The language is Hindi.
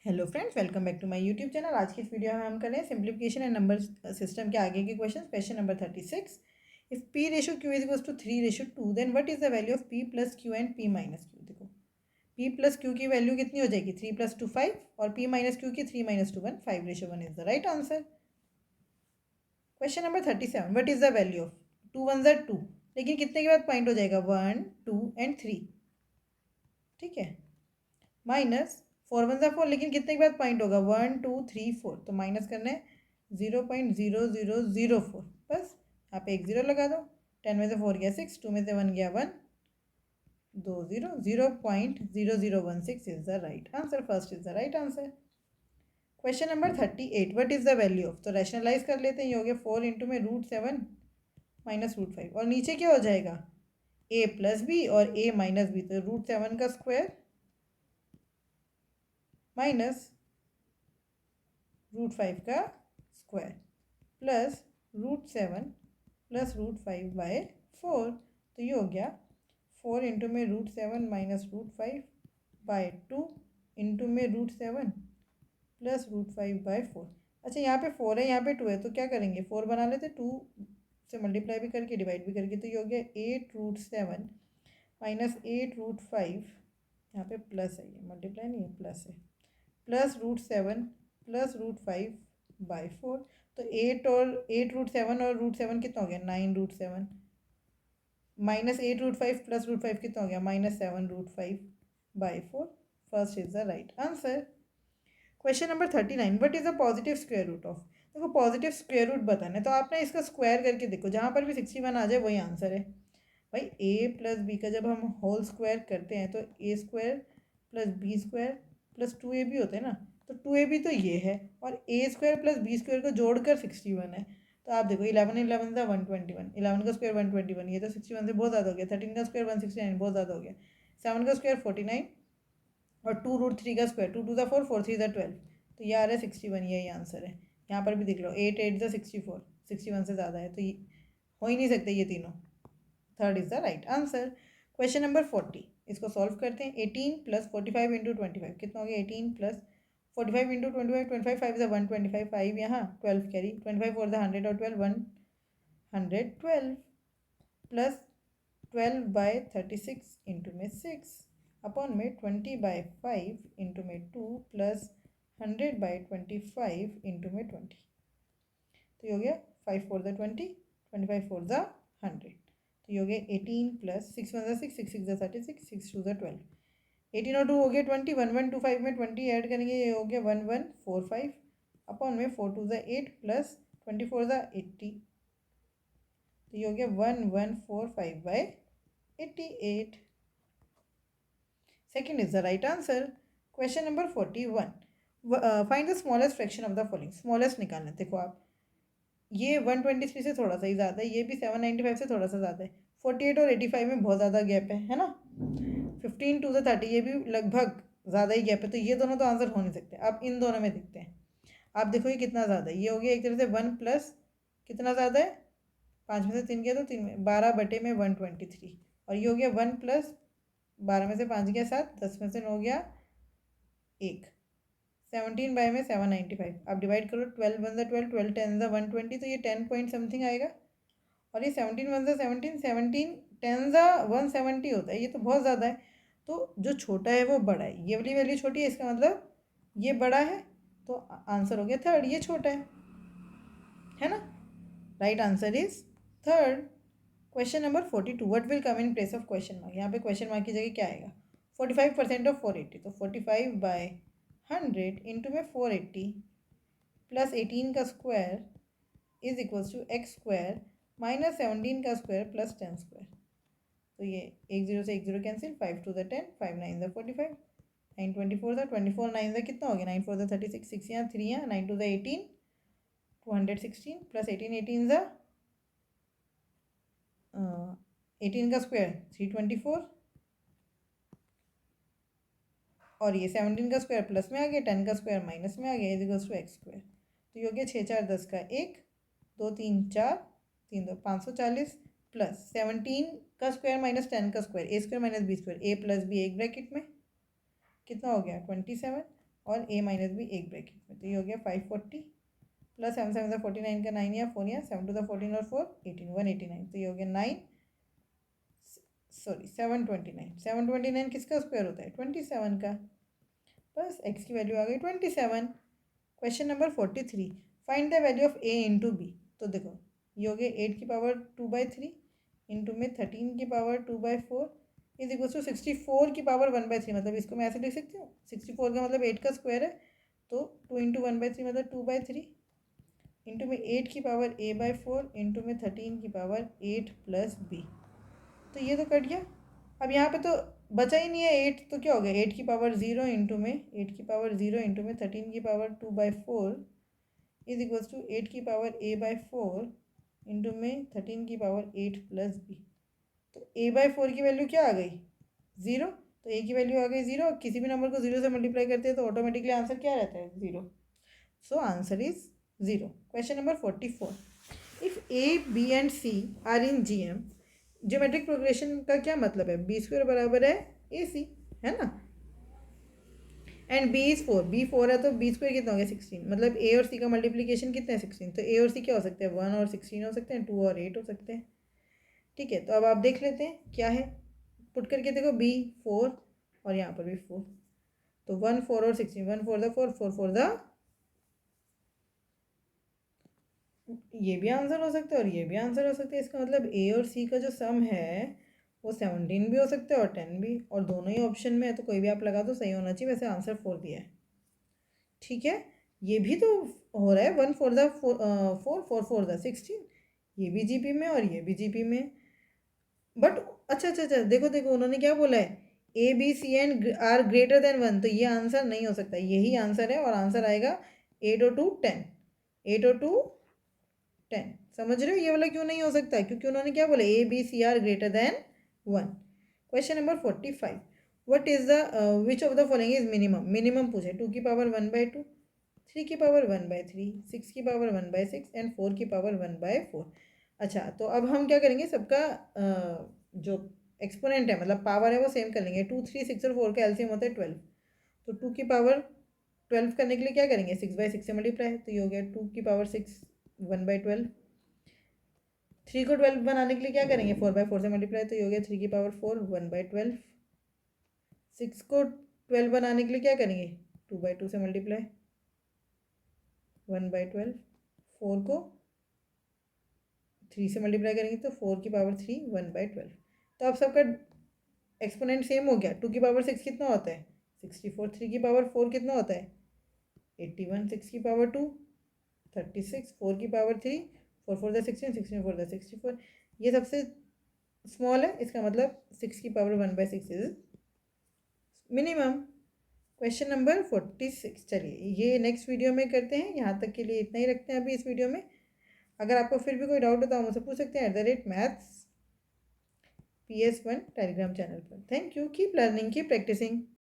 Hello friends, welcome back to my YouTube channel. आज की इस वीडियो में हम कर रहे हैं सिंप्लीफिकेशन एंड नंबर सिस्टम के आगे के question number 36। If P ratio Q is equals to 3:2 then what is the value of P plus Q and P minus Q. देखो, पी प्लस क्यू की वैल्यू कितनी हो जाएगी? 3 + 2 5 और पी माइनस क्यू की 3 - 2 1 5:1 is the right answer. Question number 37, what is the value of 2 1 ज़ा 2, लेकिन कितने के बाद पॉइंट हो जाएगा? 1 2 एंड 3। ठीक है, माइनस 4 1 ज़ा 4, लेकिन कितने के बाद पॉइंट होगा? 1 2 3 4। तो माइनस करना है 0.0004। बस यहाँ पे एक जीरो लगा दो। 10 में से 4 गया 6, 2 में से 1 गया 1, 2 0, 0.0016 is the right answer. First is the right answer. Question number 38, what is the value of, तो रैशनलाइज कर लेते हैं। ये हो गया 4 इंटू में √7 माइनस √5, और नीचे क्या हो जाएगा? a प्लस बी और a माइनस बी, तो √7 का स्क्वायर माइनस √5 का स्क्वायर प्लस √7 प्लस √5/4। तो ये हो गया 4 इंटू में √7 माइनस √5/2 इंटू में √7 प्लस √5/4। अच्छा, यहाँ पे 4 है, यहाँ पे 2 है, तो क्या करेंगे? 4 बना लेते, 2 से मल्टीप्लाई भी करके डिवाइड भी करके। तो ये हो गया 8√7 माइनस 8√5, यहाँ पे प्लस है, ये मल्टीप्लाई नहीं है, प्लस है, प्लस √7 प्लस √5/4। तो 8 √7 और √7 कितना हो गया? 9 √7 माइनस 8 √5 प्लस √5 कितना हो गया? -7 √5/4। First is the right answer. Question number 39, what is the positive square root of. देखो, पॉजिटिव स्क्वायर रूट बताना है तो आपने इसका स्क्वायर करके देखो, जहाँ पर भी 61 आ जाए वही आंसर है भाई। ए प्लस बी का जब हम होल स्क्वायर करते हैं तो A square plus B square plus 2ab होते हैं ना, तो 2ab तो ये है, और ए स्क्वायर प्लस बी स्क्वायर को जोड़कर 61 है। तो आप देखो, 11 11 था 121, 11 का स्क्वायर 121, ये तो 61 से बहुत ज़्यादा हो गया। 13 का स्क्वायर 169, बहुत ज़्यादा हो गया। 7 का स्क्वायर 49, और 2√3 का स्क्वायर 2 2 ज़ा 4, 4 3 ज़ा 12, तो ये आ रहा है 61, यही आंसर है। यहाँ पर भी देख लो, 8 8 ज़ा 64, 61 से ज़्यादा है, तो ये हो ही नहीं सकते ये तीनों। Third is the right answer. Question number 40, इसको सॉल्व करते हैं। 18 + 45 × 25 कितना हो गया? 18 + 45 × 25, 25 5 ज़ा 125, 5 यहाँ 12 कैरी, 25 4 ज़ा 100 और 12 112 प्लस 12/36 इंटू में 6 अपॉन में 20/5 इंटू में 2 प्लस 100/25 इंटू में 20। तो ये हो गया 5 4 ज़ा 20, 25 4 ज़ा 100। तो ये हो गया 18 प्लस 6 1 ज़ा 6, 6 6 ज़ा 36, 6 2 ज़ा 12, 18 और 2 हो गया 20, 1125 में 20 ऐड करेंगे, ये हो गया 1145 अपॉन में 4 2 ज़ा 8 प्लस 24 ज़ा 80। तो ये हो गया 1145/88। Second is the right answer. Question number 41, find the smallest fraction of the following. Smallest निकालना है। देखो आप, ये 123 से थोड़ा सा ही ज़्यादा है, ये भी 795 से थोड़ा सा ज़्यादा है। 48 और 85 में बहुत ज़्यादा गैप है ना। 15 2 से 30, ये भी लगभग ज़्यादा ही गैप है, तो ये दोनों तो आंसर हो नहीं सकते। अब इन दोनों में देखते हैं। आप देखो ये कितना ज़्यादा है। ये हो गया एक तरह से 1 प्लस कितना ज़्यादा है? 5 में से 3 गया तो 3 में 12/123, और ये हो गया 1 प्लस 12 में से 5 गया 7, 10 में से 9 गया 1, 17 में 795। आप डिवाइड करो, 12 1 ज़ा 12, 12 10 ज़ा 120, तो ये 10 पॉइंट समथिंग आएगा। और ये 17 1 ज़ा 17, 17 10 ज़ा 170 होता है, ये तो बहुत ज़्यादा है। तो जो छोटा है वो बड़ा है, ये वाली वैल्यू छोटी है, इसका मतलब ये बड़ा है। तो आंसर हो गया थर्ड, ये छोटा है ना। Right answer is third. Question number 42, what will come in place of question mark. यहाँ पे क्वेश्चन मार्क की जगह क्या आएगा? 45% ऑफ 480, तो 45/100 इंटू में 480 प्लस 18 का square is equals to x square minus 17 का स्क्वायर प्लस 10 स्क्वायर। तो ये एक जीरो से एक जीरो कैंसिल, 5 2 ज़ा 10, 5 9 ज़ा 45, 9 24 ज़ा 24, 9 ज़ा कितना हो गया? 9 4 ज़ा 36, 6 यहाँ 3 यहाँ, 9 2 ज़ा 18, 216 प्लस 18 18 ज़ा 18 का स्क्वायर 324, और ये 17 का स्क्वायर प्लस में आ गया, 10 का स्क्वायर माइनस में आ गया, is equals to x square. तो ये हो गया 6 4 10 का 1, 2 3 4, 3 2 540 प्लस 17 का स्क्वायर माइनस 10 का स्क्वायर, ए स्क्वायर माइनस बी स्क्वायर, ए प्लस बी एक ब्रैकेट में कितना हो गया? 27 और a माइनस बी एक ब्रैकेट में, तो ये हो गया 540 प्लस 7 7 49 का 9 या 4 या 7 टू द 14 और 4 18 189, तो ये हो गया 729 किसका स्क्वायर होता है 27 का, बस x की वैल्यू आ गई 27। Question number 43, find the value of a into B. तो देखो ये हो गया 8 की पावर 2/3 इंटू में 13 की पावर 2/4 इज इक्वल टू 64 की पावर 1/3, मतलब इसको मैं ऐसे लिख सकती हूँ 64 का मतलब 8 का स्क्वायर है, तो 2 इंटू 1/3 मतलब 2/3 इंटू में 8 की पावर a/4 इंटू में 13 की पावर 8 प्लस बी, तो ये तो कट गया। अब यहाँ पे तो बचा ही नहीं है 8, तो क्या हो गया 8 की पावर 0 इंटू में 8 की पावर 0 इंटू में 13 की पावर 2/4 इज इक्वल्स टू 8 की पावर a/4 इंटू में 13 की पावर 8 प्लस बी, तो a/4 की वैल्यू क्या आ गई 0, तो a की वैल्यू आ गई 0। किसी भी नंबर को 0 से मल्टीप्लाई करते हैं तो ऑटोमेटिकली आंसर क्या रहता है 0, so answer is 0। Question number 44, if a b and c are in GM, geometric progression का क्या मतलब है, बी स्क्वायर बराबर है ए सी, है ना, एंड बी इज 4, बी 4 है तो बी स्क्वायर कितना हो गया 16, मतलब ए और सी का मल्टीप्लीकेशन कितना है 16, तो ए और सी क्या हो सकते हैं 1 और 16 हो सकते हैं, 2 और 8 हो सकते हैं। ठीक है, तो अब आप देख लेते हैं क्या है, पुट करके देखो बी 4 और यहाँ पर भी 4, तो 1 4 और 16, 1 4 द 4 4 4 द, ये भी आंसर हो सकता है और ये भी आंसर हो सकता है, इसका मतलब ए और सी का जो सम है वो 17 भी हो सकता है और 10 भी, और दोनों ही ऑप्शन में है, तो कोई भी आप लगा दो सही होना चाहिए, वैसे आंसर 4 दिया है। ठीक है, ये भी तो हो रहा है 1 4 द 4 4 4 द 16, ये भी जीपी में और ये भी जीपी में, बट अच्छा अच्छा अच्छा देखो देखो उन्होंने क्या बोला है, A B C and are greater than 1, तो ये आंसर नहीं हो सकता, यही आंसर है और आंसर आएगा 8 और 2 10, 8 और 2 10, समझ रहे हो ये वाला क्यों नहीं हो सकता, क्योंकि उन्होंने क्या बोला A B C are greater than 1। Question number 45, what is the which of the following is minimum, minimum पूछे 2 की पावर 1/2, 3 की पावर 1/3, 6 की पावर 1/6 एंड 4 की पावर 1/4। अच्छा, तो अब हम क्या करेंगे, सबका जो एक्सपोनेंट है मतलब पावर है वो सेम कर लेंगे, 2 3 6 और 4 का एलसीएम होता है 12, तो 2 की पावर 12 करने के लिए क्या करेंगे 6/6 से मल्टीप्लाई, तो ये हो गया 2 की पावर 6 1/12, 3 को 12 बनाने के लिए क्या करेंगे 4/4 से मल्टीप्लाई, तो ये हो गया 3 की पावर 4 1/12, 6 को 12 बनाने के लिए क्या करेंगे 2/2 से मल्टीप्लाई 1/12, 4 को 3 से मल्टीप्लाई करेंगे तो 4 की पावर 3 1/12, तो अब सबका एक्सपोनेंट सेम हो गया, 2 की पावर 6 कितना होता है 64, 3 की पावर 4 कितना होता है 81, 6 की पावर 2 36, 4 की पावर 3 4 4 द 16 16 4 द 64, ये सबसे स्मॉल है, इसका मतलब 6 की power 1/6 is minimum. Question number 46, चलिए ये नेक्स्ट वीडियो में करते हैं, यहाँ तक के लिए इतना ही रखते हैं अभी इस वीडियो में। अगर आपको फिर भी कोई डाउट हो तो आप मुझसे पूछ सकते हैं @maths PS1 टेलीग्राम चैनल पर। Thank you, keep learning keep practising.